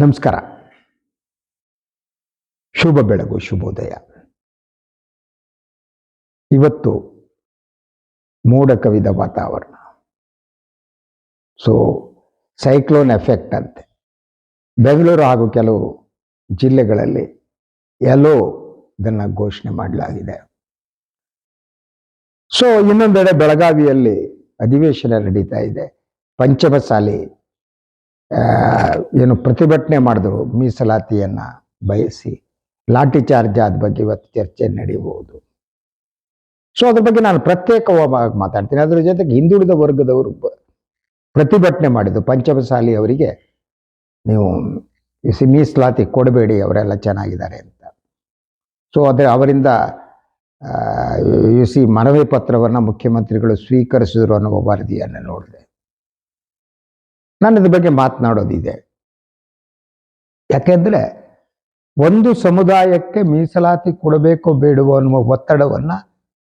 ನಮಸ್ಕಾರ. ಶುಭ ಬೆಳಗು, ಶುಭೋದಯ. ಇವತ್ತು ಮೋಡ ಕವಿದ ವಾತಾವರಣ. ಸೊ ಸೈಕ್ಲೋನ್ ಎಫೆಕ್ಟ್ ಅಂತೆ ಬೆಂಗಳೂರು ಹಾಗೂ ಕೆಲವು ಜಿಲ್ಲೆಗಳಲ್ಲಿ ಎಲ್ಲೋ ಇದನ್ನು ಘೋಷಣೆ ಮಾಡಲಾಗಿದೆ. ಸೊ ಇನ್ನೊಂದೆಡೆ ಬೆಳಗಾವಿಯಲ್ಲಿ ಅಧಿವೇಶನ ನಡೀತಾ ಇದೆ. ಪಂಚಮಸಾಲಿ ಏನು ಪ್ರತಿಭಟನೆ ಮಾಡಿದ್ರು ಮೀಸಲಾತಿಯನ್ನ ಬಯಸಿ, ಲಾಠಿ ಚಾರ್ಜ್ ಆದ ಬಗ್ಗೆ ಇವತ್ತು ಚರ್ಚೆ ನಡೆಯಬಹುದು. ಸೊ ಅದ್ರ ಬಗ್ಗೆ ನಾನು ಪ್ರತ್ಯೇಕವಾಗಿ ಮಾತಾಡ್ತೀನಿ. ಅದ್ರ ಜೊತೆಗೆ ಹಿಂದುಳಿದ ವರ್ಗದವರು ಪ್ರತಿಭಟನೆ ಮಾಡಿದ್ದು ಪಂಚಮಸಾಲಿ ಅವರಿಗೆ ನೀವು ಮೀಸಲಾತಿ ಕೊಡಬೇಡಿ, ಅವರೆಲ್ಲ ಚೆನ್ನಾಗಿದ್ದಾರೆ ಅಂತ. ಸೊ ಅವರಿಂದ ಮನವಿ ಪತ್ರವನ್ನು ಮುಖ್ಯಮಂತ್ರಿಗಳು ಸ್ವೀಕರಿಸಿದ್ರು ಅನ್ನೋ ವರದಿಯನ್ನು ನೋಡಿದೆ. ನಾನು ಇದ್ರ ಬಗ್ಗೆ ಮಾತನಾಡೋದಿದೆ. ಯಾಕೆಂದ್ರೆ ಒಂದು ಸಮುದಾಯಕ್ಕೆ ಮೀಸಲಾತಿ ಕೊಡಬೇಕೋ ಬೇಡವೋ ಅನ್ನುವ ಒತ್ತಡವನ್ನ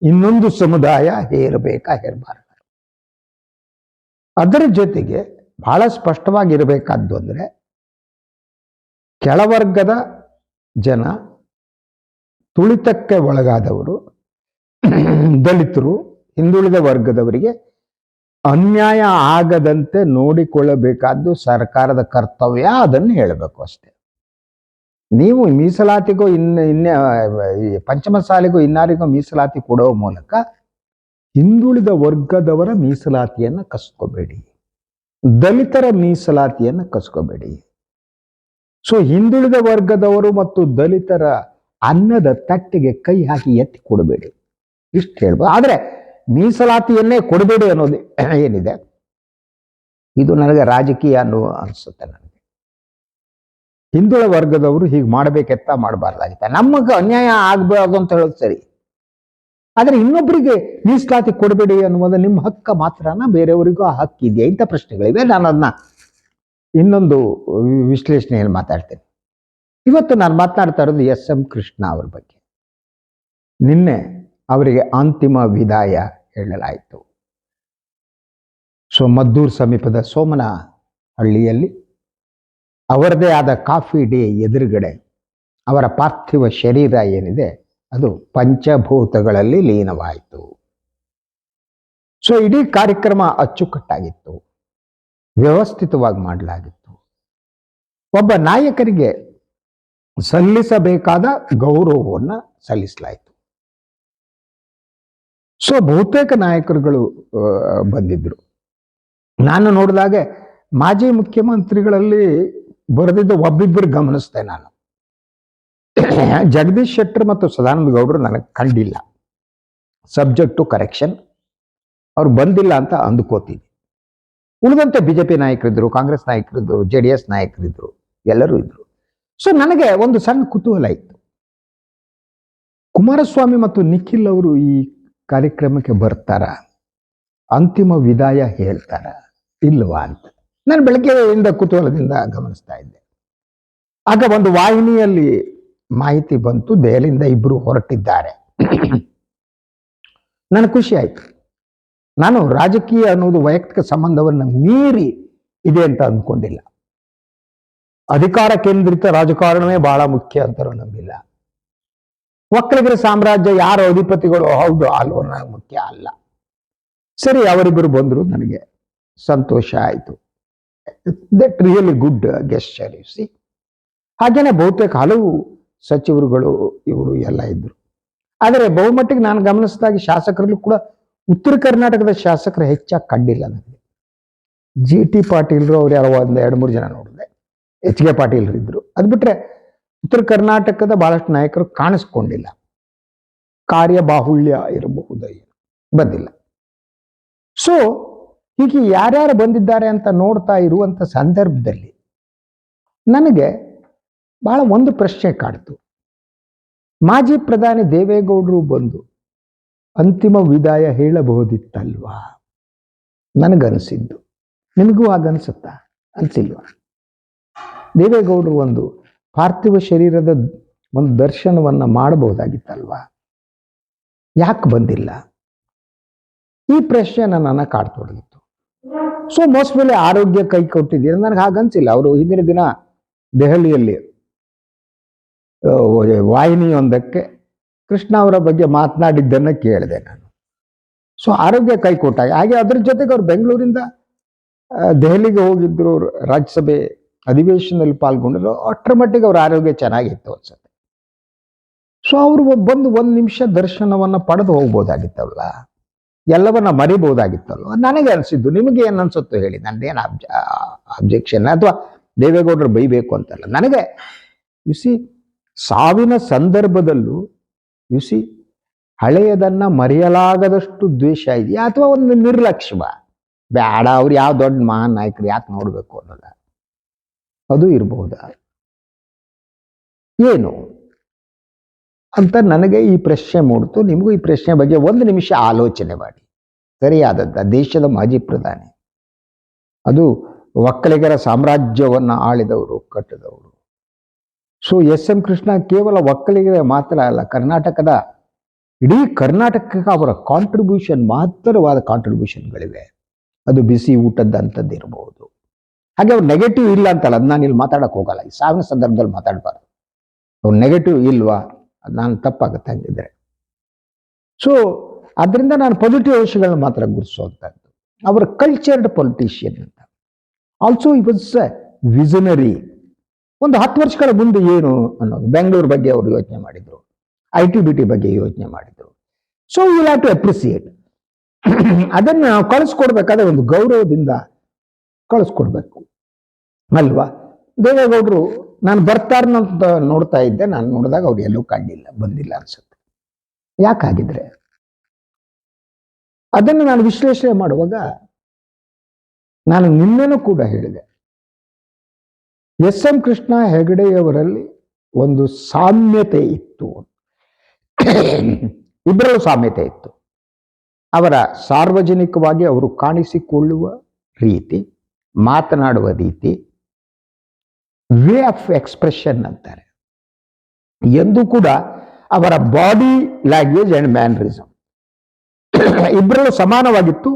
ಇನ್ನೊಂದು ಸಮುದಾಯ ಹೇರಬಾರದು. ಅದರ ಜೊತೆಗೆ ಬಹಳ ಸ್ಪಷ್ಟವಾಗಿರಬೇಕಾದ್ದು ಅಂದ್ರೆ, ಕೆಳವರ್ಗದ ಜನ, ತುಳಿತಕ್ಕೆ ಒಳಗಾದವರು, ದಲಿತರು, ಹಿಂದುಳಿದ ವರ್ಗದವರಿಗೆ ಅನ್ಯಾಯ ಆಗದಂತೆ ನೋಡಿಕೊಳ್ಳಬೇಕಾದ್ದು ಸರ್ಕಾರದ ಕರ್ತವ್ಯ. ಅದನ್ನು ಹೇಳಬೇಕು ಅಷ್ಟೇ. ನೀವು ಮೀಸಲಾತಿಗೂ ಪಂಚಮಸಾಲಿಗೂ ಇನ್ನಾರಿಗೂ ಮೀಸಲಾತಿ ಕೊಡೋ ಮೂಲಕ ಹಿಂದುಳಿದ ವರ್ಗದವರ ಮೀಸಲಾತಿಯನ್ನು ಕಸ್ಕೋಬೇಡಿ, ದಲಿತರ ಮೀಸಲಾತಿಯನ್ನು ಕಸ್ಕೋಬೇಡಿ. ಸೊ ಹಿಂದುಳಿದ ವರ್ಗದವರು ಮತ್ತು ದಲಿತರ ಅನ್ನದ ತಟ್ಟಿಗೆ ಕೈ ಹಾಕಿ ಎತ್ತಿ ಕೊಡಬೇಡಿ, ಇಷ್ಟು ಹೇಳ್ಬೋದು. ಆದ್ರೆ ಮೀಸಲಾತಿಯನ್ನೇ ಕೊಡಬೇಡಿ ಅನ್ನೋದು ಏನಿದೆ, ಇದು ನನಗೆ ರಾಜಕೀಯ ಅನಿಸುತ್ತೆ. ನನಗೆ ಹಿಂದುಳಿದ ವರ್ಗದವರು ಹೀಗೆ ಮಾಡಬೇಕೆತ್ತ ಮಾಡಬಾರ್ದಾಗಿತ್ತ. ನಮಗೆ ಅನ್ಯಾಯ ಆಗ್ಬಾರ್ದು ಅಂತ ಹೇಳೋದು ಸರಿ, ಆದ್ರೆ ಇನ್ನೊಬ್ಬರಿಗೆ ಮೀಸಲಾತಿ ಕೊಡಬೇಡಿ ಅನ್ನುವುದು ನಿಮ್ಮ ಹಕ್ಕ ಮಾತ್ರನ, ಬೇರೆಯವರಿಗೂ ಆ ಹಕ್ಕಿದೆಯಾ? ಇಂಥ ಪ್ರಶ್ನೆಗಳಿವೆ. ನಾನು ಅದನ್ನ ಇನ್ನೊಂದು ವಿಶ್ಲೇಷಣೆಯಲ್ಲಿ ಮಾತಾಡ್ತೇನೆ. ಇವತ್ತು ನಾನು ಮಾತನಾಡ್ತಾ ಇರೋದು ಎಸ್.ಎಂ. ಕೃಷ್ಣ ಅವ್ರ ಬಗ್ಗೆ. ನಿನ್ನೆ ಅವರಿಗೆ ಅಂತಿಮ ವಿದಾಯ ಹೇಳಲಾಯಿತು. ಸೊ ಮದ್ದೂರು ಸಮೀಪದ ಸೋಮನಹಳ್ಳಿಯಲ್ಲಿ ಅವರದೇ ಆದ ಕಾಫಿ ಡೇ ಎದುರುಗಡೆ ಅವರ ಪಾರ್ಥಿವ ಶರೀರ ಏನಿದೆ ಅದು ಪಂಚಭೂತಗಳಲ್ಲಿ ಲೀನವಾಯಿತು. ಸೊ ಇಡೀ ಕಾರ್ಯಕ್ರಮ ಅಚ್ಚುಕಟ್ಟಾಗಿತ್ತು, ವ್ಯವಸ್ಥಿತವಾಗಿ ಮಾಡಲಾಗಿತ್ತು. ಒಬ್ಬ ನಾಯಕರಿಗೆ ಸಲ್ಲಿಸಬೇಕಾದ ಗೌರವವನ್ನು ಸಲ್ಲಿಸಲಾಯಿತು. ಸೊ ಬಹುತೇಕ ನಾಯಕರುಗಳು ಬಂದಿದ್ರು. ನಾನು ನೋಡಿದಾಗ ಮಾಜಿ ಮುಖ್ಯಮಂತ್ರಿಗಳಲ್ಲಿ ಬರೆದಿದ್ದ ಒಬ್ಬಿಬ್ಬರು ಗಮನಿಸ್ದೆ ನಾನು. ಜಗದೀಶ್ ಶೆಟ್ಟರ್ ಮತ್ತು ಸದಾನಂದ ಗೌಡರು ನನಗೆ ಕಂಡಿಲ್ಲ. ಸಬ್ಜೆಕ್ಟ್ ಟು ಕರೆಕ್ಷನ್, ಅವ್ರು ಬಂದಿಲ್ಲ ಅಂತ ಅಂದುಕೋತೀನಿ. ಉಳಿದಂತೆ ಬಿಜೆಪಿ ನಾಯಕರಿದ್ರು, ಕಾಂಗ್ರೆಸ್ ನಾಯಕರಿದ್ರು, JDS ನಾಯಕರಿದ್ರು, ಎಲ್ಲರೂ ಇದ್ರು. ಸೊ ನನಗೆ ಒಂದು ಸಣ್ಣ ಕುತೂಹಲ ಇತ್ತು, ಕುಮಾರಸ್ವಾಮಿ ಮತ್ತು ನಿಖಿಲ್ ಅವರು ಈ ಕಾರ್ಯಕ್ರಮಕ್ಕೆ ಬರ್ತಾರ, ಅಂತಿಮ ವಿದಾಯ ಹೇಳ್ತಾರ ಇಲ್ವಾ ಅಂತ ನಾನು ಬೆಳಗ್ಗೆಯಿಂದ ಕುತೂಹಲದಿಂದ ಗಮನಿಸ್ತಾ ಇದ್ದೆ. ಆಗ ಒಂದು ವಾಹಿನಿಯಲ್ಲಿ ಮಾಹಿತಿ ಬಂತು, ದೆಹಲಿಯಿಂದ ಇಬ್ರು ಹೊರಟಿದ್ದಾರೆ. ನನಗೆ ಖುಷಿ ಆಯ್ತು. ನಾನು ರಾಜಕೀಯ ಅನ್ನೋದು ವೈಯಕ್ತಿಕ ಸಂಬಂಧವನ್ನು ಮೀರಿ ಇದೆ ಅಂತ ಅಂದ್ಕೊಂಡಿಲ್ಲ. ಅಧಿಕಾರ ಕೇಂದ್ರಿತ ರಾಜಕಾರಣವೇ ಬಹಳ ಮುಖ್ಯ ಅಂತ ನಂಬಿಲ್ಲ. ಒಕ್ಕಲಿಗರ ಸಾಮ್ರಾಜ್ಯ ಯಾರು ಅಧಿಪತಿಗಳು ಹೌದು ಅಲ್ವೋ ನನಗೆ ಮುಖ್ಯ ಅಲ್ಲ. ಸರಿ, ಅವರಿಬ್ಬರು ಬಂದರು, ನನಗೆ ಸಂತೋಷ ಆಯಿತು. That really good gesture U C. ಹಾಗೇನೆ ಬಹುತೇಕ ಹಲವು ಸಚಿವರುಗಳು ಇವರು ಎಲ್ಲ ಇದ್ರು. ಆದರೆ ಬಹುಮಟ್ಟಿಗೆ ನಾನು ಗಮನಿಸಿದಾಗ ಶಾಸಕರಲ್ಲೂ ಕೂಡ ಉತ್ತರ ಕರ್ನಾಟಕದ ಶಾಸಕರು ಹೆಚ್ಚಾಗಿ ಕಂಡಿಲ್ಲ ನನಗೆ. GT ಪಾಟೀಲ್ರು ಅವ್ರು ಯಾರೋ ಒಂದು 2-3 ಜನ ನೋಡಿದೆ, HK ಪಾಟೀಲ್ರು ಇದ್ರು. ಅದು ಬಿಟ್ರೆ ಉತ್ತರ ಕರ್ನಾಟಕದ ಬಹಳಷ್ಟು ನಾಯಕರು ಕಾಣಿಸ್ಕೊಂಡಿಲ್ಲ. ಕಾರ್ಯಬಾಹುಳ್ಯ ಇರಬಹುದು, ಬಂದಿಲ್ಲ. ಸೊ ಹೀಗೆ ಯಾರ್ಯಾರು ಬಂದಿದ್ದಾರೆ ಅಂತ ನೋಡ್ತಾ ಇರುವಂತ ಸಂದರ್ಭದಲ್ಲಿ ನನಗೆ ಬಹಳ ಒಂದು ಪ್ರಶ್ನೆ ಕಾಡ್ತು. ಮಾಜಿ ಪ್ರಧಾನಿ ದೇವೇಗೌಡರು ಬಂದು ಅಂತಿಮ ವಿದಾಯ ಹೇಳಬಹುದಿತ್ತಲ್ವಾ ನನಗನ್ಸಿದ್ದು. ನಿಮಗೂ ಹಾಗನ್ಸುತ್ತಾ? ಅನ್ಸಿಲ್ವಾ? ದೇವೇಗೌಡರು ಒಂದು ಪಾರ್ಥಿವ ಶರೀರದ ಒಂದು ದರ್ಶನವನ್ನ ಮಾಡಬಹುದಾಗಿತ್ತಲ್ವಾ? ಯಾಕೆ ಬಂದಿಲ್ಲ? ಈ ಪ್ರಶ್ನೆ ನನ್ನನ್ನು ಕಾಡ್ತೊಡಗಿತ್ತು. ಸೊ ಮೋಸ್ಟ್ ಮೇಲೆ ಆರೋಗ್ಯ ಕೈ ಕೊಟ್ಟಿದ್ದೀರ ನನಗೆ ಹಾಗನ್ಸಿಲ್ಲ. ಅವರು ಹಿಂದಿನ ದಿನ ದೆಹಲಿಯಲ್ಲಿ ವಾಹಿನಿಯೊಂದಕ್ಕೆ ಕೃಷ್ಣ ಅವರ ಬಗ್ಗೆ ಮಾತನಾಡಿದ್ದನ್ನ ಕೇಳಿದೆ ನಾನು. ಸೊ ಆರೋಗ್ಯ ಕೈಕೊಟ್ಟ. ಹಾಗೆ ಅದ್ರ ಜೊತೆಗೆ ಅವ್ರು ಬೆಂಗಳೂರಿಂದ ದೆಹಲಿಗೆ ಹೋಗಿದ್ರು, ರಾಜ್ಯಸಭೆ ಅಧಿವೇಶನದಲ್ಲಿ ಪಾಲ್ಗೊಂಡ್ರು. ಅಷ್ಟರ ಮಟ್ಟಿಗೆ ಅವ್ರ ಆರೋಗ್ಯ ಚೆನ್ನಾಗಿತ್ತು ಅನ್ಸುತ್ತೆ. ಸೊ ಅವರು ಬಂದು 1 ನಿಮಿಷ ದರ್ಶನವನ್ನ ಪಡೆದು ಹೋಗ್ಬೋದಾಗಿತ್ತಲ್ಲ, ಎಲ್ಲವನ್ನ ಮರಿಬಹುದಾಗಿತ್ತಲ್ವ. ನನಗೆ ಅನಿಸಿದ್ದು, ನಿಮಗೆ ಏನ್ ಅನ್ಸುತ್ತೋ ಹೇಳಿ, ನಂದೇನು ಅಬ್ಜೆಕ್ಷನ್ ಅಥವಾ ದೇವೇಗೌಡರು ಬೈಬೇಕು ಅಂತಲ್ಲ. ನನಗೆ ಯುಸಿ ಸಾವಿನ ಸಂದರ್ಭದಲ್ಲೂ ಯುಸಿ ಹಳೆಯದನ್ನ ಮರೆಯಲಾಗದಷ್ಟು ದ್ವೇಷ ಇದೆಯಾ ಅಥವಾ ಒಂದು ನಿರ್ಲಕ್ಷ್ಯ, ಬೇಡ ಅವ್ರು ಯಾವ ದೊಡ್ಡ ಮಹಾನ್ ನಾಯಕರು ಯಾಕೆ ನೋಡ್ಬೇಕು ಅನ್ನೋದ, ಅದು ಇರಬಹುದಾ ಏನು ಅಂತ ನನಗೆ ಈ ಪ್ರಶ್ನೆ ಮೂಡ್ತು. ನಿಮಗೂ ಈ ಪ್ರಶ್ನೆ ಬಗ್ಗೆ 1 ನಿಮಿಷ ಆಲೋಚನೆ ಮಾಡಿ. ಸರಿಯಾದದ್ದ, ದೇಶದ ಮಾಜಿ ಪ್ರಧಾನಿ, ಅದು ಒಕ್ಕಲಿಗರ ಸಾಮ್ರಾಜ್ಯವನ್ನ ಆಳಿದವರು, ಕಟ್ಟಿದವರು. So S M. ಕೃಷ್ಣ ಕೇವಲ ಒಕ್ಕಲಿಗರ ಮಾತ್ರ ಅಲ್ಲ, ಕರ್ನಾಟಕದ ಇಡೀ ಕರ್ನಾಟಕಕ್ಕೆ ಅವರ ಕಾಂಟ್ರಿಬ್ಯೂಷನ್, ಮಹತ್ತರವಾದ ಕಾಂಟ್ರಿಬ್ಯೂಷನ್ಗಳಿವೆ. ಅದು ಬಿಸಿ ಊಟದಂಥದ್ದು ಇರಬಹುದು. ಹಾಗೆ ಅವ್ರು ನೆಗೆಟಿವ್ ಇಲ್ಲ ಅಂತಲ್ಲ, ಅದು ನಾನು ಇಲ್ಲಿ ಮಾತಾಡಕ್ ಹೋಗಲ್ಲ. ಈ ಸಾವಿನ ಸಂದರ್ಭದಲ್ಲಿ ಮಾತಾಡಬಾರ್ದು. ಅವ್ರು ನೆಗೆಟಿವ್ ಇಲ್ವಾ, ನಾನು ತಪ್ಪಾಗುತ್ತೆ ಹಂಗಿದ್ರೆ. ಸೊ ಅದರಿಂದ ನಾನು ಪಾಸಿಟಿವ್ ಅಂಶಗಳನ್ನ ಮಾತ್ರ ಗುರುತಿಸುವಂಥದ್ದು. ಅವರ ಕಲ್ಚರ್ಡ್ ಪೊಲಿಟಿಷಿಯನ್ ಅಂತ. ಆಲ್ಸೋ ಈ ವಾಸ್ ವಿಷನರಿ. ಒಂದು 10 ವರ್ಷಗಳ ಮುಂದೆ ಏನು ಅನ್ನೋದು, ಬೆಂಗಳೂರು ಬಗ್ಗೆ ಅವರು ಯೋಚನೆ ಮಾಡಿದ್ರು, ITBT ಬಗ್ಗೆ ಯೋಚನೆ ಮಾಡಿದ್ರು. So will have to appreciate. ಅದನ್ನ ನಾವು ಕಳಿಸ್ಕೊಡ್ಬೇಕಾದ್ರೆ ಒಂದು ಗೌರವದಿಂದ ಕಳಿಸ್ಕೊಡ್ಬೇಕು ಅಲ್ವಾ. ದೇವೇಗೌಡರು ನಾನು ಬರ್ತಾರನ್ನಂತ ನೋಡ್ತಾ ಇದ್ದೆ, ನಾನು ನೋಡಿದಾಗ ಅವ್ರು ಎಲ್ಲೂ ಕಂಡಿಲ್ಲ, ಬಂದಿಲ್ಲ ಅನ್ಸುತ್ತೆ. ಯಾಕಾಗಿದ್ರೆ ಅದನ್ನು ನಾನು ವಿಶ್ಲೇಷಣೆ ಮಾಡುವಾಗ ನಾನು ನಿನ್ನೆನೂ ಕೂಡ ಹೇಳಿದೆ, ಎಸ್.ಎಂ. ಕೃಷ್ಣ ಹೆಗಡೆಯವರಲ್ಲಿ ಒಂದು ಸಾಮ್ಯತೆ ಇತ್ತು, ಇಬ್ಬರಲ್ಲೂ ಸಾಮ್ಯತೆ ಇತ್ತು. ಅವರ ಸಾರ್ವಜನಿಕವಾಗಿ ಅವರು ಕಾಣಿಸಿಕೊಳ್ಳುವ ರೀತಿ, ಮಾತನಾಡುವ ರೀತಿ, ವೇ ಆಫ್ ಎಕ್ಸ್ಪ್ರೆಷನ್ ಅಂತಾರೆ. ಎಂದೂ ಕೂಡ ಅವರ ಬಾಡಿ ಲ್ಯಾಂಗ್ವೇಜ್ ಅಂಡ್ ಮ್ಯಾನರಿಸಮ್ ಇಬ್ಬರಲ್ಲೂ ಸಮಾನವಾಗಿತ್ತು.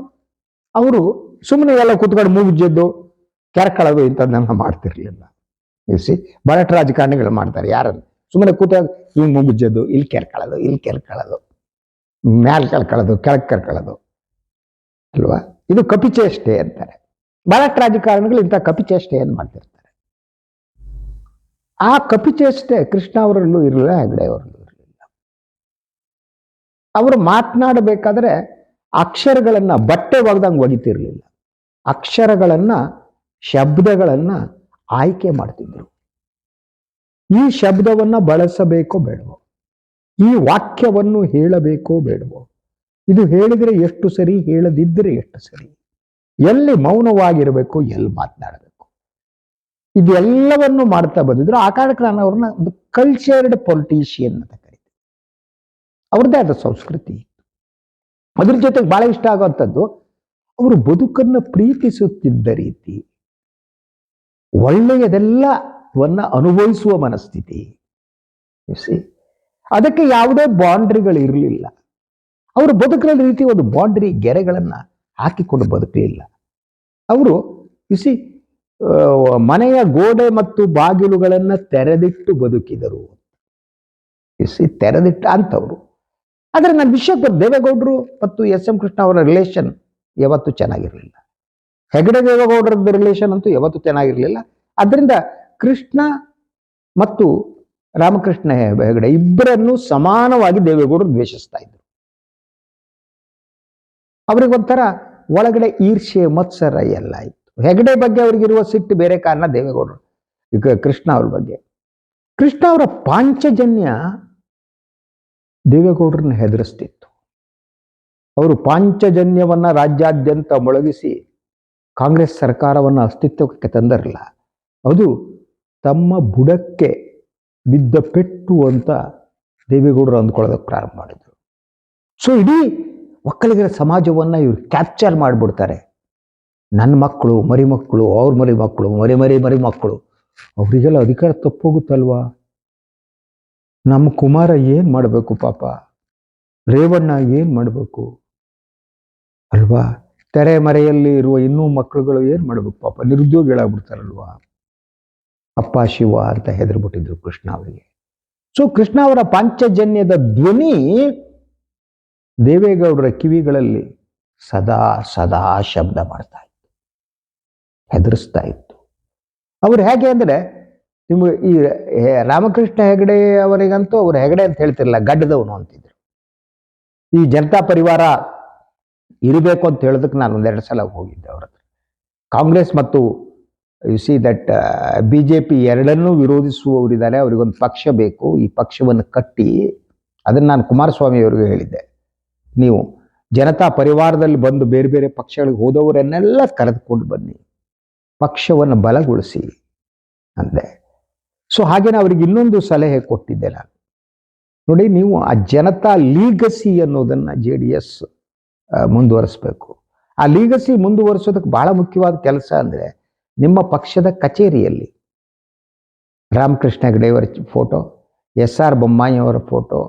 ಅವರು ಸುಮ್ಮನೆ ಎಲ್ಲ ಕೂತ್ಕೊಂಡು ಮೂಗುಜ್ಜದ್ದು, ಕೆರಕಳೋದು ಇಂಥದ್ದನ್ನ ಮಾಡ್ತಿರ್ಲಿಲ್ಲ. ಸಿ ಬಹಳಷ್ಟು ರಾಜಕಾರಣಿಗಳು ಮಾಡ್ತಾರೆ. ಯಾರನ್ನು ಸುಮ್ಮನೆ ಕೂತಾಗ ಹಿಂಗ್ ಮೂಗುಜ್ಜದ್ದು, ಇಲ್ಲಿ ಕೆರ್ಕೊಳ್ಳೋದು, ಇಲ್ಲಿ ಕೆರ್ಕೊಳ್ಳೋದು, ಮ್ಯಾಲ್ ಕೆರ್ಕೊಳ್ಳೋದು, ಕೆಳಗೆ ಕೆರ್ಕೊಳ್ಳೋದು ಅಲ್ವಾ. ಇದು ಕಪಿಚೇಷ್ಟೆ ಅಂತಾರೆ. ಬಹಳಷ್ಟು ರಾಜಕಾರಣಿಗಳು ಇಂಥ ಕಪಿಚೇಷ್ಟೆಯನ್ನು ಮಾಡ್ತಿರ್ತಾರೆ. ಆ ಕಪಿಚೇಷ್ಟೆ ಕೃಷ್ಣ ಅವರಲ್ಲೂ ಇರಲಿಲ್ಲ, ಹೆಗಡೆ ಅವರಲ್ಲೂ ಇರಲಿಲ್ಲ. ಅವರು ಮಾತನಾಡಬೇಕಾದ್ರೆ ಅಕ್ಷರಗಳನ್ನ ಬಟ್ಟೆ ಒಗ್ದಂಗೆ ಒಗಿತಿರ್ಲಿಲ್ಲ. ಅಕ್ಷರಗಳನ್ನ, ಶಬ್ದಗಳನ್ನ ಆಯ್ಕೆ ಮಾಡ್ತಿದ್ರು. ಈ ಶಬ್ದವನ್ನ ಬಳಸಬೇಕೋ ಬೇಡವೋ, ಈ ವಾಕ್ಯವನ್ನು ಹೇಳಬೇಕೋ ಬೇಡವೋ, ಇದು ಹೇಳಿದ್ರೆ ಎಷ್ಟು ಸರಿ, ಹೇಳದಿದ್ದರೆ ಎಷ್ಟು ಸರಿ, ಎಲ್ಲಿ ಮೌನವಾಗಿರಬೇಕು, ಎಲ್ಲಿ ಮಾತನಾಡಬೇಕು, ಇದೆಲ್ಲವನ್ನು ಮಾಡ್ತಾ ಬಂದಿದ್ರು. ಆ ಕಾರಣಕ್ಕೆ ನಾನು ಅವ್ರನ್ನ ಒಂದು ಕಲ್ಚರ್ಡ್ ಪೊಲಿಟಿಷಿಯನ್ ಅಂತ ಕರಿತೀನಿ. ಅವ್ರದ್ದೇ ಆದ ಸಂಸ್ಕೃತಿ ಇತ್ತು. ಅದ್ರ ಜೊತೆಗೆ ಬಹಳ ಇಷ್ಟ ಆಗುವಂಥದ್ದು, ಅವರು ಬದುಕನ್ನು ಪ್ರೀತಿಸುತ್ತಿದ್ದ ರೀತಿ, ಒಳ್ಳೆಯದೆಲ್ಲವನ್ನ ಅನುಭವಿಸುವ ಮನಸ್ಥಿತಿ. ಅದಕ್ಕೆ ಯಾವುದೇ ಬೌಂಡ್ರಿಗಳು ಇರಲಿಲ್ಲ. ಅವರು ಬದುಕಿನ ರೀತಿ ಒಂದು ಬೌಂಡ್ರಿ ಗೆರೆಗಳನ್ನ ಹಾಕಿಕೊಂಡು ಬದುಕಲಿಲ್ಲ. ಅವರು ಮನೆಯ ಗೋಡೆ ಮತ್ತು ಬಾಗಿಲುಗಳನ್ನ ತೆರೆದಿಟ್ಟು ಬದುಕಿದರು. ತೆರೆದಿಟ್ಟ ಅಂತವ್ರು. ಆದ್ರೆ ನನ್ನ ವಿಷಯಕ್ಕೆ ದೇವೇಗೌಡರು ಮತ್ತು ಎಸ್.ಎಂ. ಕೃಷ್ಣ ಅವರ ರಿಲೇಷನ್ ಯಾವತ್ತೂ ಚೆನ್ನಾಗಿರ್ಲಿಲ್ಲ. ಹೆಗಡೆ ದೇವೇಗೌಡರದ ರಿಲೇಷನ್ ಅಂತೂ ಯಾವತ್ತೂ ಚೆನ್ನಾಗಿರ್ಲಿಲ್ಲ. ಅದರಿಂದ ಕೃಷ್ಣ ಮತ್ತು ರಾಮಕೃಷ್ಣ ಹೆಗಡೆ ಇಬ್ಬರನ್ನು ಸಮಾನವಾಗಿ ದೇವೇಗೌಡರು ದ್ವೇಷಿಸ್ತಾ ಇದ್ರು. ಅವರಿಗೊಂಥರ ಒಳಗಡೆ ಈರ್ಷ್ಯೆ, ಮತ್ಸರ ಎಲ್ಲ ಇತ್ತು. ಹೆಗಡೆ ಬಗ್ಗೆ ಅವರಿಗಿರುವ ಸಿಟ್ಟು ಬೇರೆ ಕಾರಣ, ದೇವೇಗೌಡರು ಈಗ ಕೃಷ್ಣ ಅವ್ರ ಬಗ್ಗೆ. ಕೃಷ್ಣ ಅವರ ಪಾಂಚಜನ್ಯ ದೇವೇಗೌಡರನ್ನ ಹೆದರಿಸ್ತಿತ್ತು. ಅವರು ಪಾಂಚಜನ್ಯವನ್ನ ರಾಜ್ಯಾದ್ಯಂತ ಮೊಳಗಿಸಿ ಕಾಂಗ್ರೆಸ್ ಸರ್ಕಾರವನ್ನು ಅಸ್ತಿತ್ವಕ್ಕೆ ತಂದರಲ್ಲ, ಅದು ತಮ್ಮ ಬುಡಕ್ಕೆ ಬಿದ್ದ ಪೆಟ್ಟು ಅಂತ ದೇವೇಗೌಡರು ಅಂದ್ಕೊಳ್ಳೋದಕ್ಕೆ ಪ್ರಾರಂಭ ಮಾಡಿದ್ರು. ಸೊ ಇಡೀ ಒಕ್ಕಲಿಗರ ಸಮಾಜವನ್ನ ಇವ್ರು ಕ್ಯಾಪ್ಚರ್ ಮಾಡಿಬಿಡ್ತಾರೆ. ನನ್ನ ಮಕ್ಕಳು, ಮರಿ ಮಕ್ಕಳು, ಅವ್ರ ಮರಿ ಮಕ್ಕಳು, ಮರಿ ಮಕ್ಕಳು, ಅವರಿಗೆಲ್ಲ ಅಧಿಕಾರ ತಪ್ಪೋಗುತ್ತಲ್ವಾ. ನಮ್ಮ ಕುಮಾರ ಏನ್ ಮಾಡಬೇಕು ಪಾಪ, ರೇವಣ್ಣ ಏನ್ ಮಾಡಬೇಕು ಅಲ್ವಾ, ತೆರೆಮರೆಯಲ್ಲಿ ಇರುವ ಇನ್ನೂ ಮಕ್ಕಳುಗಳು ಏನ್ ಮಾಡಬೇಕು ಪಾಪ, ನಿರುದ್ಯೋಗಿಗಳಾಗ್ಬಿಡ್ತಾರಲ್ವಾ. ಅಪ್ಪ ಶಿವ ಅಂತ ಹೆದರ್ಬಿಟ್ಟಿದ್ರು ಕೃಷ್ಣ ಅವರಿಗೆ. ಸೊ ಕೃಷ್ಣ ಅವರ ಪಾಂಚಜನ್ಯದ ಧ್ವನಿ ದೇವೇಗೌಡರ ಕಿವಿಗಳಲ್ಲಿ ಸದಾ ಸದಾ ಶಬ್ದ ಮಾಡ್ತಾ ಇತ್ತು, ಹೆದರಿಸ್ತಾ ಇತ್ತು. ಅವ್ರು ಹೇಗೆ ಅಂದ್ರೆ, ನಿಮ್ಗೆ ಈ ರಾಮಕೃಷ್ಣ ಹೆಗಡೆ ಅವರಿಗಂತೂ ಅವ್ರು ಹೆಗಡೆ ಅಂತ ಹೇಳ್ತಿರಲ್ಲ, ಗಡ್ಡದವನು ಅಂತಿದ್ರು. ಈ ಜನತಾ ಪರಿವಾರ ಇರಬೇಕು ಅಂತ ಹೇಳೋದಕ್ಕೆ ನಾನು ಒಂದೆರಡು ಸಲ ಹೋಗಿದ್ದೆ ಅವ್ರ ಹತ್ರ. ಕಾಂಗ್ರೆಸ್ ಮತ್ತು ಯು ಸಿ ದಟ್ BJP ಎರಡನ್ನೂ ವಿರೋಧಿಸುವವರಿದ್ದಾರೆ, ಅವರಿಗೊಂದು ಪಕ್ಷ ಬೇಕು, ಈ ಪಕ್ಷವನ್ನು ಕಟ್ಟಿ, ಅದನ್ನು ನಾನು ಕುಮಾರಸ್ವಾಮಿ ಅವರಿಗೆ ಹೇಳಿದ್ದೆ, ನೀವು ಜನತಾ ಪರಿವಾರದಲ್ಲಿ ಬಂದು ಬೇರೆ ಬೇರೆ ಪಕ್ಷಗಳಿಗೆ ಹೋದವರನ್ನೆಲ್ಲ ಕರೆದುಕೊಂಡು ಬನ್ನಿ, ಪಕ್ಷವನ್ನು ಬಲಗೊಳಿಸಿ ಅಂದೆ. ಸೊ ಹಾಗೇನೆ ಅವರಿಗೆ ಇನ್ನೊಂದು ಸಲಹೆ ಕೊಟ್ಟಿದ್ದೆ ನಾನು, ನೋಡಿ ನೀವು ಆ ಜನತಾ ಲೀಗಸಿ ಅನ್ನೋದನ್ನು JDS ಮುಂದುವರಿಸಬೇಕು. ಆ ಲೀಗಸಿ ಮುಂದುವರಿಸೋದಕ್ಕೆ ಬಹಳ ಮುಖ್ಯವಾದ ಕೆಲಸ ಅಂದರೆ, ನಿಮ್ಮ ಪಕ್ಷದ ಕಚೇರಿಯಲ್ಲಿ ರಾಮಕೃಷ್ಣ ಹೆಗಡೆಯವರ ಫೋಟೋ, SR ಬೊಮ್ಮಾಯಿ ಅವರ ಫೋಟೋ,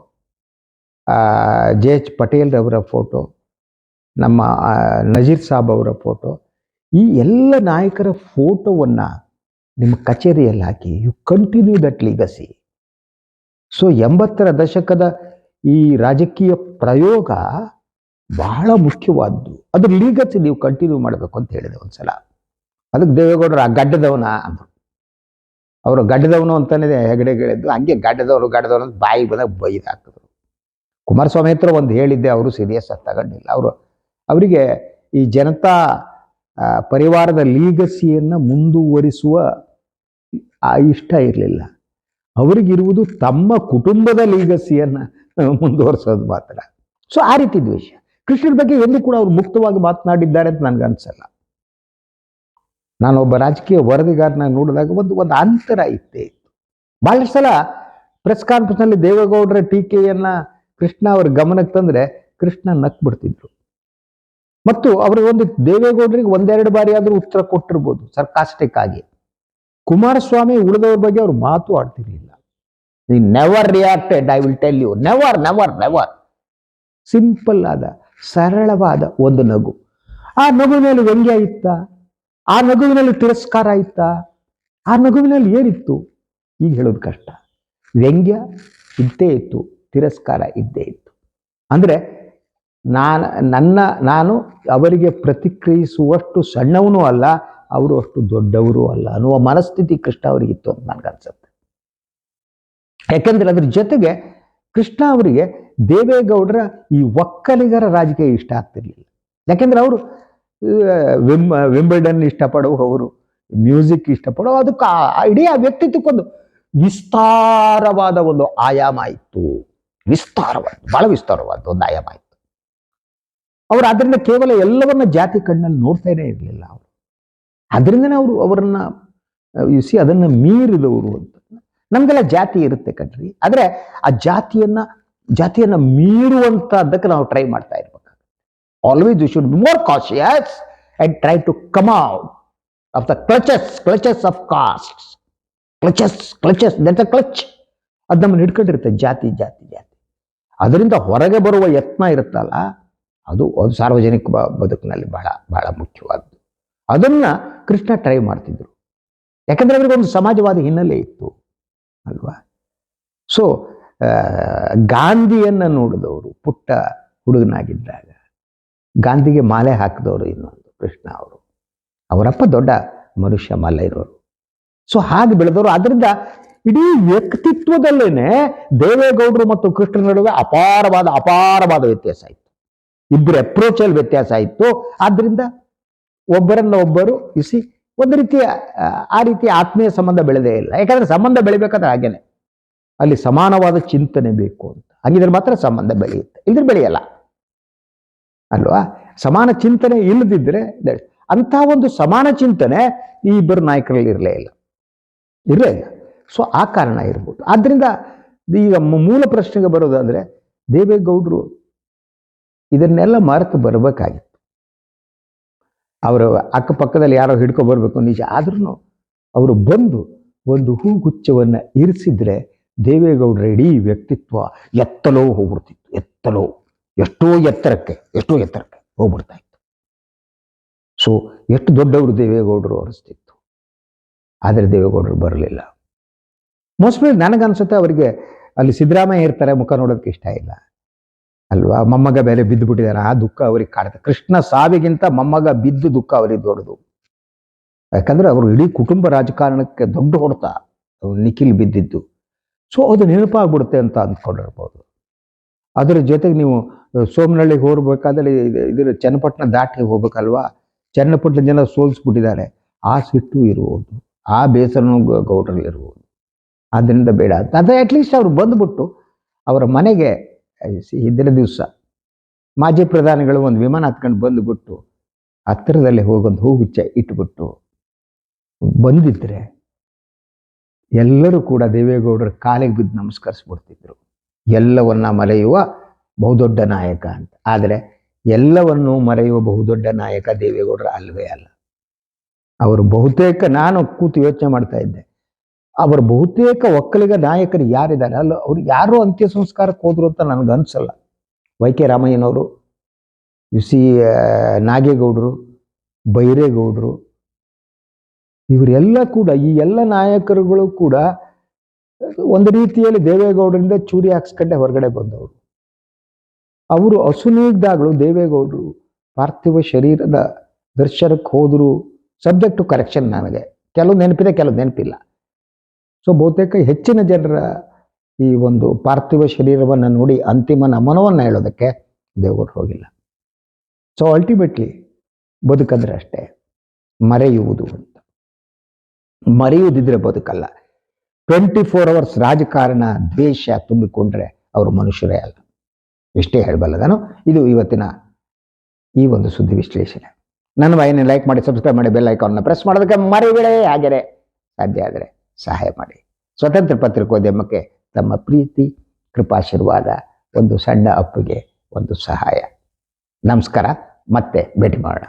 JH ಪಟೇಲ್ ಅವರ ಫೋಟೋ, ನಮ್ಮ ನಜೀರ್ ಸಾಬ್ ಅವರ ಫೋಟೋ, ಈ ಎಲ್ಲ ನಾಯಕರ ಫೋಟೋವನ್ನು ನಿಮ್ಮ ಕಚೇರಿಯಲ್ಲಿ ಹಾಕಿ, ಯು ಕಂಟಿನ್ಯೂ ದಟ್ ಲೀಗಸಿ. ಸೊ 80ರ ದಶಕದ ಈ ರಾಜಕೀಯ ಪ್ರಯೋಗ ಬಹಳ ಮುಖ್ಯವಾದ್ದು, ಅದ್ರ ಲೀಗಸಿ ನೀವು ಕಂಟಿನ್ಯೂ ಮಾಡಬೇಕು ಅಂತ ಹೇಳಿದೆ ಒಂದ್ಸಲ. ಅದಕ್ಕೆ ದೇವೇಗೌಡರು ಆ ಗಡ್ಡದವನ ಅಂದರು. ಅವರು ಗಡ್ಡದವನು ಅಂತಾನೆ ಹೆಗಡೆಗಳಿದ್ದು, ಹಂಗೆ ಗಡ್ಡದವರು ಅಂತ ಬಾಯಿ ಬಂದಾಗ ಬೈದು ಹಾಕಿದ್ರು. ಕುಮಾರಸ್ವಾಮಿ ಹತ್ರ ಒಂದು ಹೇಳಿದ್ದೆ, ಅವರು ಸೀರಿಯಸ್ ಆಗಿ ತಗೊಂಡಿಲ್ಲ. ಅವರಿಗೆ ಈ ಜನತಾ ಪರಿವಾರದ ಲೀಗಸಿಯನ್ನು ಮುಂದುವರಿಸುವ ಇಷ್ಟ ಇರಲಿಲ್ಲ. ಅವರಿಗಿರುವುದು ತಮ್ಮ ಕುಟುಂಬದ ಲೀಗಸಿಯನ್ನು ಮುಂದುವರಿಸೋದು ಮಾತ್ರ. ಸೊ ಆ ರೀತಿ ದ್ವೇಷ. ಕೃಷ್ಣರ ಬಗ್ಗೆ ಎಂದು ಕೂಡ ಅವರು ಮುಕ್ತವಾಗಿ ಮಾತನಾಡಿದ್ದಾರೆ ಅಂತ ನನಗನ್ಸಲ್ಲ. ನಾನೊಬ್ಬ ರಾಜಕೀಯ ವರದಿಗಾರನ ನೋಡಿದಾಗ ಒಂದು ಅಂತರ ಇತ್ತೇ ಇತ್ತು. ಬಹಳಷ್ಟು ಸಲ ಪ್ರೆಸ್ ಕಾನ್ಫರೆನ್ಸ್ನಲ್ಲಿ ದೇವೇಗೌಡರ ಟೀಕೆಯನ್ನ ಕೃಷ್ಣ ಅವ್ರ ಗಮನಕ್ಕೆ ತಂದ್ರೆ ಕೃಷ್ಣ ನಕ್ ಬಿಡ್ತಿದ್ರು. ಮತ್ತು ಅವ್ರಿಗೊಂದು ದೇವೇಗೌಡರಿಗೆ ಒಂದೆರಡು ಬಾರಿ ಆದ್ರೂ ಉತ್ತರ ಕೊಟ್ಟಿರ್ಬೋದು ಸರ್ಕಾಸ್ಟಿಕ್ ಆಗಿ. ಕುಮಾರಸ್ವಾಮಿ ಉಳಿದವ್ರ ಬಗ್ಗೆ ಅವ್ರು ಮಾತು ಆಡ್ತಿರ್ಲಿಲ್ಲ. Never reacted, I will tell you, never never never. Simple ಆದ ಸರಳವಾದ ಒಂದು ನಗು. ಆ ನಗುವಿನಲ್ಲಿ ವ್ಯಂಗ್ಯ ಇತ್ತ, ಆ ನಗುವಿನಲ್ಲಿ ತಿರಸ್ಕಾರ ಇತ್ತ, ಆ ನಗುವಿನಲ್ಲಿ ಏನಿತ್ತು ಈಗ ಹೇಳೋದು ಕಷ್ಟ. ವ್ಯಂಗ್ಯ ಇದ್ದೇ ಇತ್ತು, ತಿರಸ್ಕಾರ ಇದ್ದೇ ಇತ್ತು. ಅಂದ್ರೆ ನಾನು ಅವರಿಗೆ ಪ್ರತಿಕ್ರಿಯಿಸುವಷ್ಟು ಸಣ್ಣವನೂ ಅಲ್ಲ, ಅವರು ಅಷ್ಟು ದೊಡ್ಡವರು ಅಲ್ಲ ಅನ್ನುವ ಮನಸ್ಥಿತಿ ಕೃಷ್ಣ ಅವರಿಗಿತ್ತು ಅಂತ ನನಗನ್ಸುತ್ತೆ. ಯಾಕೆಂದ್ರೆ ಅದ್ರ ಜೊತೆಗೆ ಕೃಷ್ಣ ಅವರಿಗೆ ದೇವೇಗೌಡರ ಈ ಒಕ್ಕಲಿಗರ ರಾಜಕೀಯ ಇಷ್ಟ ಆಗ್ತಿರ್ಲಿಲ್ಲ. ಯಾಕೆಂದ್ರೆ ಅವರು ವಿಂಬಲ್ಡನ್ ಇಷ್ಟಪಡುವವರು, ಮ್ಯೂಸಿಕ್ ಇಷ್ಟಪಡುವ, ಅದಕ್ಕೆ ಇಡೀ ಆ ವ್ಯಕ್ತಿತ್ವಕ್ಕೊಂದು ವಿಸ್ತಾರವಾದ ಒಂದು ಆಯಾಮ ಇತ್ತು. ಬಹಳ ವಿಸ್ತಾರವಾದ ಒಂದು ಆಯಾಮ ಇತ್ತು. ಅವರು ಅದರಿಂದ ಕೇವಲ ಎಲ್ಲವನ್ನ ಜಾತಿ ಕಣ್ಣಲ್ಲಿ ನೋಡ್ತಾನೆ ಇರಲಿಲ್ಲ. ಅವರು ಅದರಿಂದನೇ ಅವರನ್ನ ಅದನ್ನ ಮೀರಿದವರು ಅಂತ. ನಮ್ಗೆಲ್ಲ ಜಾತಿ ಇರುತ್ತೆ ಕಣ್ರಿ, ಆದ್ರೆ ಆ ಜಾತಿಯನ್ನ ಮೀರುವಂತದ್ದಕ್ಕೆ ನಾವು ಟ್ರೈ ಮಾಡ್ತಾ ಇರ್ಬೇಕು. Always you should be more cautious and try to come out of the clutches of cost. Clutches clutch ಅದು ನಮ್ಮನ್ನು ಹಿಡ್ಕೊಂಡಿರುತ್ತೆ, ಜಾತಿ. ಅದರಿಂದ ಹೊರಗೆ ಬರುವ ಯತ್ನ ಇರುತ್ತಲ್ಲ, ಅದು ಸಾರ್ವಜನಿಕ ಬದುಕಿನಲ್ಲಿ ಬಹಳ ಬಹಳ ಮುಖ್ಯವಾದ್ದು. ಅದನ್ನ ಕೃಷ್ಣ ಟ್ರೈ ಮಾಡ್ತಿದ್ರು. ಯಾಕಂದ್ರೆ ಅವ್ರಿಗೆ ಒಂದು ಸಮಾಜವಾದಿ ಹಿನ್ನೆಲೆ ಇತ್ತು ಅಲ್ವಾ. ಸೊ ಗಾಂಧಿಯನ್ನ ನೋಡಿದವರು ಪುಟ್ಟ ಹುಡುಗನಾಗಿದ್ದಾಗ, ಗಾಂಧಿಗೆ ಮಾಲೆ ಹಾಕಿದವರು ಇನ್ನೊಂದು ಕೃಷ್ಣ ಅವರು. ಅವರಪ್ಪ ದೊಡ್ಡ ಮನುಷ್ಯ, ಮಲ್ಲೈರವರು. ಸೊ ಹಾಗೆ ಬೆಳೆದವರು. ಅದರಿಂದ ಇಡೀ ವ್ಯಕ್ತಿತ್ವದಲ್ಲೇನೆ ದೇವೇಗೌಡರು ಮತ್ತು ಕೃಷ್ಣರ ನಡುವೆ ಅಪಾರವಾದ ವ್ಯತ್ಯಾಸ ಇತ್ತು. ಇಬ್ಬರ ಅಪ್ರೋಚ್ ಅಲ್ಲಿ ವ್ಯತ್ಯಾಸ ಇತ್ತು. ಆದ್ರಿಂದ ಒಬ್ಬರನ್ನ ಒಬ್ಬರು ಒಂದು ರೀತಿಯ ಆ ರೀತಿಯ ಆತ್ಮೀಯ ಸಂಬಂಧ ಬೆಳೆದೇ ಇಲ್ಲ. ಯಾಕಂದ್ರೆ ಸಂಬಂಧ ಬೆಳಿಬೇಕಾದ್ರೆ ಹಾಗೇನೆ, ಅಲ್ಲಿ ಸಮಾನವಾದ ಚಿಂತನೆ ಬೇಕು ಅಂತ. ಹಾಗಿದ್ರೆ ಮಾತ್ರ ಸಂಬಂಧ ಬೆಳೆಯುತ್ತೆ, ಇಲ್ದ್ರೆ ಬೆಳೆಯಲ್ಲ ಅಲ್ವಾ. ಸಮಾನ ಚಿಂತನೆ ಇಲ್ಲದಿದ್ರೆ, ಅಂತ ಒಂದು ಸಮಾನ ಚಿಂತನೆ ಈ ಇಬ್ಬರು ನಾಯಕರಲ್ಲಿ ಇರಲೇ ಇಲ್ಲ. ಸೊ ಆ ಕಾರಣ ಇರ್ಬೋದು. ಆದ್ರಿಂದ ಈಗ ಮೂಲ ಪ್ರಶ್ನೆಗೆ ಬರೋದಾದ್ರೆ, ದೇವೇಗೌಡರು ಇದನ್ನೆಲ್ಲ ಮರೆತು ಬರಬೇಕಾಗಿತ್ತು. ಅವರು ಅಕ್ಕಪಕ್ಕದಲ್ಲಿ ಯಾರೋ ಹಿಡ್ಕೊ ಬರ್ಬೇಕು ನಿಜ, ಆದ್ರೂ ಅವರು ಬಂದು ಒಂದು ಹೂಗುಚ್ಛವನ್ನ ಇರಿಸಿದ್ರೆ ದೇವೇಗೌಡರ ಇಡೀ ವ್ಯಕ್ತಿತ್ವ ಎತ್ತಲೋ ಹೋಗ್ಬಿಡ್ತಿತ್ತು. ಎಷ್ಟೋ ಎತ್ತರಕ್ಕೆ ಹೋಗ್ಬಿಡ್ತಾ ಇತ್ತು. ಸೊ ಎಷ್ಟು ದೊಡ್ಡವರು ದೇವೇಗೌಡರು ಅನಿಸ್ತಿತ್ತು. ಆದರೆ ದೇವೇಗೌಡರು ಬರಲಿಲ್ಲ. ಮೋಸ್ಟ್ಲಿ ನನಗನ್ಸುತ್ತೆ ಅವರಿಗೆ ಅಲ್ಲಿ ಸಿದ್ದರಾಮಯ್ಯ ಇರ್ತಾರೆ, ಮುಖ ನೋಡೋದಕ್ಕೆ ಇಷ್ಟ ಇಲ್ಲ ಅಲ್ವಾ. ಮೊಮ್ಮಗ ಬೇರೆ ಬಿದ್ದು ಬಿಟ್ಟಿದ್ದಾರೆ, ಆ ದುಃಖ ಅವ್ರಿಗೆ ಕಾಡುತ್ತೆ. ಕೃಷ್ಣ ಸಾವಿಗಿಂತ ಮೊಮ್ಮಗ ಬಿದ್ದು ದುಃಖ ಅವರಿಗೆ ದೊಡ್ಡದು. ಯಾಕಂದ್ರೆ ಅವರು ಇಡೀ ಕುಟುಂಬ ರಾಜಕಾರಣಕ್ಕೆ ದೊಡ್ಡ ಹೊಡೆತ ನಿಖಿಲ್ ಬಿದ್ದಿದ್ದು. ಸೊ ಅದು ನೆನಪಾಗ್ಬಿಡುತ್ತೆ ಅಂತ ಅಂದ್ಕೊಂಡಿರ್ಬೋದು. ಅದರ ಜೊತೆಗೆ ನೀವು ಸೋಮನಹಳ್ಳಿಗೆ ಹೋಗ್ಬೇಕಾದ್ರೆ ಇದರ ಚನ್ನಪಟ್ಟಣ ದಾಟಿ ಹೋಗ್ಬೇಕಲ್ವಾ, ಚನ್ನಪಟ್ಟಣ ಜನ ಸೋಲಿಸ್ಬಿಟ್ಟಿದ್ದಾರೆ, ಆ ಸಿಟ್ಟು ಇರುವುದು, ಆ ಬೇಸರನೂ ಗೌಡರಲ್ಲಿ ಇರುವುದು. ಆದ್ದರಿಂದ ಬೇಡ ಅಂತ. ಅದೇ ಅಟ್ಲೀಸ್ಟ್ ಅವರು ಬಂದ್ಬಿಟ್ಟು ಅವರ ಮನೆಗೆ ಇದರ ದಿವಸ ಮಾಜಿ ಪ್ರಧಾನಿಗಳು ಒಂದು ವಿಮಾನ ಹತ್ಕೊಂಡು ಬಂದುಬಿಟ್ಟು ಹತ್ತಿರದಲ್ಲಿ ಹೋಗೊಂದು ಹೂಗುಚ್ಚ ಇಟ್ಬಿಟ್ಟು ಬಂದಿದ್ರೆ ಎಲ್ಲರೂ ಕೂಡ ದೇವೇಗೌಡರ ಕಾಲಿಗೆ ಬಿದ್ದು ನಮಸ್ಕರಿಸ್ಬಿಡ್ತಿದ್ರು. ಎಲ್ಲವನ್ನ ಮರೆಯುವ ಬಹುದೊಡ್ಡ ನಾಯಕ ಅಂತ. ಆದರೆ ಎಲ್ಲವನ್ನು ಮರೆಯುವ ಬಹುದೊಡ್ಡ ನಾಯಕ ದೇವೇಗೌಡರ ಅಲ್ವೇ ಅಲ್ಲ. ಅವರು ಬಹುತೇಕ, ನಾನು ಕೂತು ಯೋಚನೆ ಮಾಡ್ತಾ ಇದ್ದೆ, ಅವರ ಬಹುತೇಕ ಒಕ್ಕಲಿಗ ನಾಯಕರು ಯಾರಿದ್ದಾರೆ ಅಲ್ಲ, ಅವ್ರು ಯಾರು ಅಂತ್ಯ ಸಂಸ್ಕಾರಕ್ಕೆ ಹೋದ್ರು ಅಂತ ನನಗೆ ಅನ್ಸಲ್ಲ. ವೈ ಕೆ ರಾಮಯ್ಯನವರು, ಸಿ ನಾಗೇಗೌಡರು, ಬೈರೇಗೌಡರು, ಇವರೆಲ್ಲ ಕೂಡ, ಈ ಎಲ್ಲ ನಾಯಕರುಗಳು ಕೂಡ ಒಂದು ರೀತಿಯಲ್ಲಿ ದೇವೇಗೌಡರಿಂದ ಚೂರಿ ಹಾಕ್ಸ್ಕೊಂಡೆ ಹೊರಗಡೆ ಬಂದವರು. ಅವರು ಅಸುನೀಗ್ದಾಗಲೂ ದೇವೇಗೌಡರು ಪಾರ್ಥಿವ ಶರೀರದ ದರ್ಶನಕ್ಕೆ ಹೋದ್ರು. ಸಬ್ಜೆಕ್ಟ್ ಟು ಕರೆಕ್ಷನ್, ನನಗೆ ಕೆಲವು ನೆನಪಿದೆ, ಕೆಲವು ನೆನಪಿಲ್ಲ. ಸೊ ಬಹುತೇಕ ಹೆಚ್ಚಿನ ಜನರ ಈ ಒಂದು ಪಾರ್ಥಿವ ಶರೀರವನ್ನು ನೋಡಿ ಅಂತಿಮ ನಮನವನ್ನು ಹೇಳೋದಕ್ಕೆ ದೇವೇಗೌಡರು ಹೋಗಿಲ್ಲ. ಸೊ ಅಲ್ಟಿಮೇಟ್ಲಿ ಬದುಕಂದ್ರೆ ಅಷ್ಟೇ, ಮರೆಯುವುದು ಅಂತ. ಮರೆಯುವುದಿದ್ರೆ ಬದುಕಲ್ಲ. 24 hours ರಾಜಕಾರಣ ದ್ವೇಷ ತುಂಬಿಕೊಂಡ್ರೆ ಅವರು ಮನುಷ್ಯರೇ ಅಲ್ಲ. ಇಷ್ಟೇ ಹೇಳಬಲ್ಲ ನಾನು. ಇದು ಇವತ್ತಿನ ಈ ಒಂದು ಸುದ್ದಿ ವಿಶ್ಲೇಷಣೆ. ನನ್ನ ವಾಹಿನಿ ಲೈಕ್ ಮಾಡಿ, ಸಬ್ಸ್ಕ್ರೈಬ್ ಮಾಡಿ, ಬೆಲ್ ಐಕಾನ್ನ ಪ್ರೆಸ್ ಮಾಡೋದಕ್ಕೆ ಮರಿಬೇಡಿ. ಹಾಗೆಯೇ ಸಾಧ್ಯ ಆದರೆ ಸಹಾಯ ಮಾಡಿ. ಸ್ವತಂತ್ರ ಪತ್ರಿಕೋದ್ಯಮಕ್ಕೆ ತಮ್ಮ ಪ್ರೀತಿ, ಕೃಪಾಶೀರ್ವಾದ, ಒಂದು ಸಣ್ಣ ಅಪ್ಪಿಗೆ ಒಂದು ಸಹಾಯ. ನಮಸ್ಕಾರ, ಮತ್ತೆ ಭೇಟಿ ಮಾಡೋಣ.